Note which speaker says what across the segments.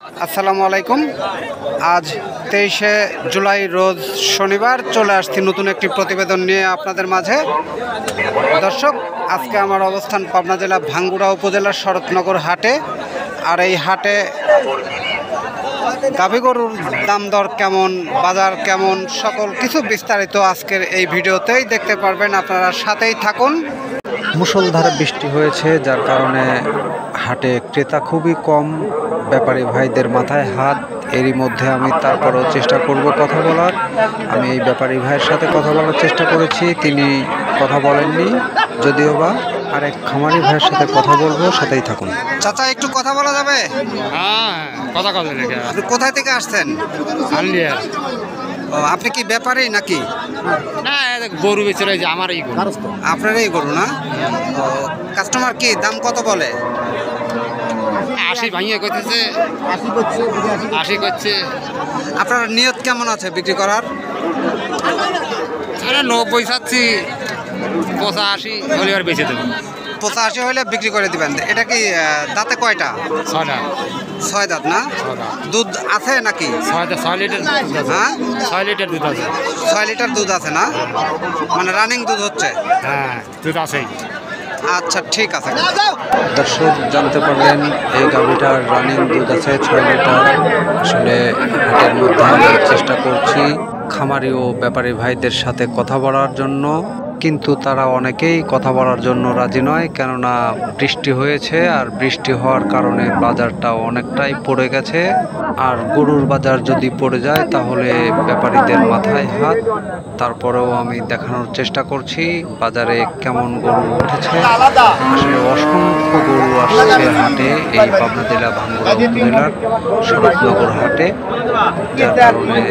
Speaker 1: আসসালামু আলাইকুম। আজ 23শে জুলাই রোজ শনিবার চলে আসছি নতুন একটি প্রতিবেদন নিয়ে আপনাদের মাঝে। দর্শক, আজকে আমার অবস্থান পাবনা জেলা ভাঙ্গুড়া উপজেলার শরৎনগর হাটে। আর এই হাটে গাভী গরুর দাম দর কেমন, বাজার কেমন, সকল কিছু বিস্তারিত আজকের এই ভিডিওতেই দেখতে পারবেন। আপনারা সাথেই থাকুন। মুষলধারে বৃষ্টি হয়েছে, যার কারণে হাটে ক্রেতা খুবই কম। ব্যাপারী ভাইদের মাথায় হাত। এরই মধ্যে আমি তারপরও চেষ্টা করব কথা বলার। আমি এই ব্যাপারী ভাইয়ের সাথে কথা বলার চেষ্টা করেছি, তিনি কথা বলেননি। যদিও বা আরেক খামারি ভাইয়ের সাথে কথা বলবো, সাথেই থাকুন। চাচা, একটু কথা বলা যাবে?
Speaker 2: হ্যাঁ, কথা কথা লেখা।
Speaker 1: আপনি কোথায় থেকে আসছেন?
Speaker 2: আনলিয়া।
Speaker 1: ও, আপনি কি ব্যাপারী নাকি?
Speaker 2: না, গরু বেচে রয়েছে, আমার এই গরু।
Speaker 1: আপনারই গরু না? ও, কাস্টমার কি দাম কত বলে?
Speaker 2: 80 ভাঙিয়ে করতেছে, 80 করছে।
Speaker 1: আপনার নিয়ত কেমন আছে বিক্রি করার?
Speaker 2: 90 চাচ্ছি, 85 হলে আর বেঁচে দেবো।
Speaker 1: 85 হলে বিক্রি করে দিবেন। এটা কি দাঁতে কয়টা?
Speaker 2: 6টা।
Speaker 1: 6 দাঁত না? দুধ আছে নাকি?
Speaker 2: 6 লিটার দুধ আছে।
Speaker 1: হ্যাঁ,
Speaker 2: 6 লিটার দুধ আছে।
Speaker 1: 6 লিটার দুধ আছে না? মানে রানিং দুধ হচ্ছে?
Speaker 2: হ্যাঁ, দুধ আছেই।
Speaker 1: আচ্ছা, ঠিক আছে। দর্শক জানতে পারলেন এই গাভীটার রানিং দুধ আছে 6 লিটার। আসলে হাটের মধ্যে আমি চেষ্টা করছি খামারি ও ব্যাপারী ভাইদের সাথে কথা বলার জন্য, কিন্তু তারা অনেকেই কথা বলার জন্য রাজি নয়। কেননা বৃষ্টি হয়েছে, আর বৃষ্টি হওয়ার কারণে বাজারটা অনেকটাই পড়ে গেছে। আর গরুর বাজার যদি পড়ে যায় তাহলে ব্যাপারীদের মাথায় হাত। তারপরেও আমি দেখানোর চেষ্টা করছি বাজারে কেমন গরু উঠেছে। আসলে অসংখ্য গরু আসছে হাটে, এই পাবনা জেলা ভাঙ্গুড়া উপজেলার শরৎনগর হাটে, যার কারণে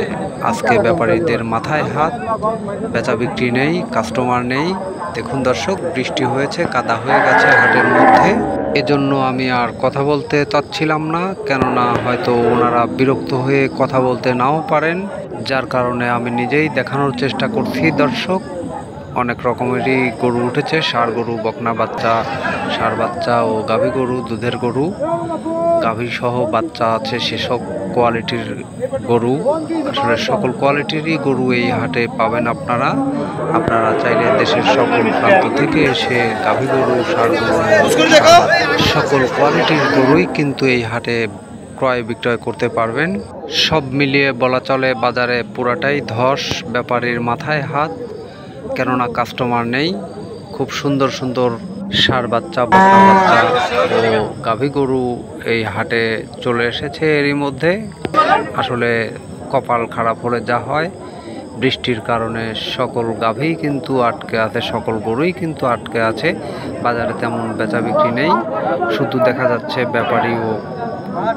Speaker 1: আজকে ব্যাপারীদের মাথায় হাত। বেচা বিক্রি নেই, কাস্টমার নেই। দেখুন দর্শক, বৃষ্টি হয়েছে, কাদা হয়ে গেছে হাটের মধ্যে। এজন্য আমি আর কথা বলতে চাচ্ছিলাম না, কেননা হয়তো ওনারা বিরক্ত হয়ে কথা বলতে নাও পারেন। যার কারণে আমি নিজেই দেখানোর চেষ্টা করছি। দর্শক, অনেক রকমেরই গরু উঠেছে, ষাঁড় গরু, বকনা বাচ্চা, ষাঁড় বাচ্চা ও গাভী গরু, দুধের গরু, গাভী সহ বাচ্চা আছে, সেসব কোয়ালিটির গরু। আসলে সকল কোয়ালিটিরই গরু এই হাটে পাবেন আপনারা। আপনারা চাইলে দেশের সকল প্রান্ত থেকে এসে গাভী গরু, ষাঁড় গরু, সকল কোয়ালিটির গরুই কিন্তু এই হাটে ক্রয় বিক্রয় করতে পারবেন। সব মিলিয়ে বলা চলে বাজারে পুরাটাই ধস, ব্যাপারীর মাথায় হাত। কেননা কাস্টমার নেই। খুব সুন্দর সুন্দর ষাঁড় বাচ্চা, বকনা বাচ্চা ও গাভী গরু এই হাটে চলে এসেছে এরই মধ্যে। আসলে কপাল খারাপ হলে যা হয়, বৃষ্টির কারণে সকল গাভী কিন্তু আটকে আছে, সকল গরুই কিন্তু আটকে আছে। বাজারে তেমন বেচা বিক্রি নেই, শুধু দেখা যাচ্ছে ব্যাপারী ও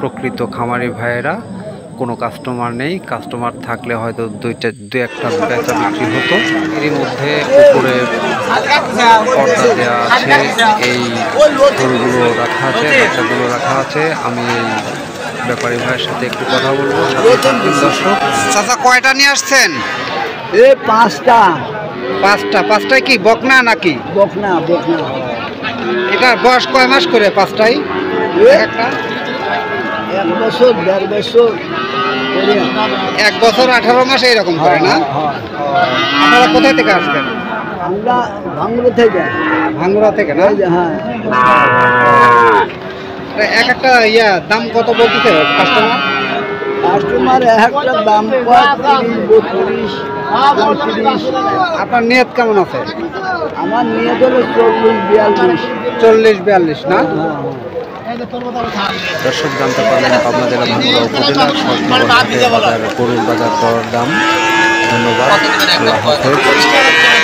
Speaker 1: প্রকৃত খামারি ভাইয়েরা। কোনো কাস্টমার নেই। কাস্টমার থাকলে হয়তো দু একটা বেচা বিক্রি হতো। এরই মধ্যে উপরে পর্দা দেওয়া আছে, এই গরুগুলো রাখা আছে, বাচ্চাগুলো রাখা আছে। আমি এই ব্যাপারী ভাইয়ের সাথে একটু কথা বলবো। দর্শক, চাচা কয়টা নিয়ে আসছেন?
Speaker 3: এই পাঁচটা।
Speaker 1: পাঁচটায় কি বকনা নাকি?
Speaker 3: বকনা।
Speaker 1: এটার বয়স কয় মাস করে? পাঁচটাই একটা
Speaker 3: 1 বছর 1.5 বছর।
Speaker 1: 1 বছর 18 মাস এইরকম করে না? আপনারা কোথায় থেকে আসবেন?
Speaker 3: আমরা ভাঙ্গুড়া থেকে।
Speaker 1: ভাঙ্গুড়া থেকে না?
Speaker 3: হ্যাঁ।
Speaker 1: একটা দাম কত বলতেছে কাস্টমার?
Speaker 3: কাস্টমার একটা দাম 30, 32, 35।
Speaker 1: আপনার নিয়ত কেমন আছে?
Speaker 3: আমার নিয়ত হলো 40,
Speaker 1: 42 না? দর্শক জানতে পারলেন পাবনা জেলা ভাঙ্গুড়া উপজেলার শরৎনগর হাটে বাজার গরুর বাজার দর দাম। ধন্যবাদ। আল্লাহ হাফেজ।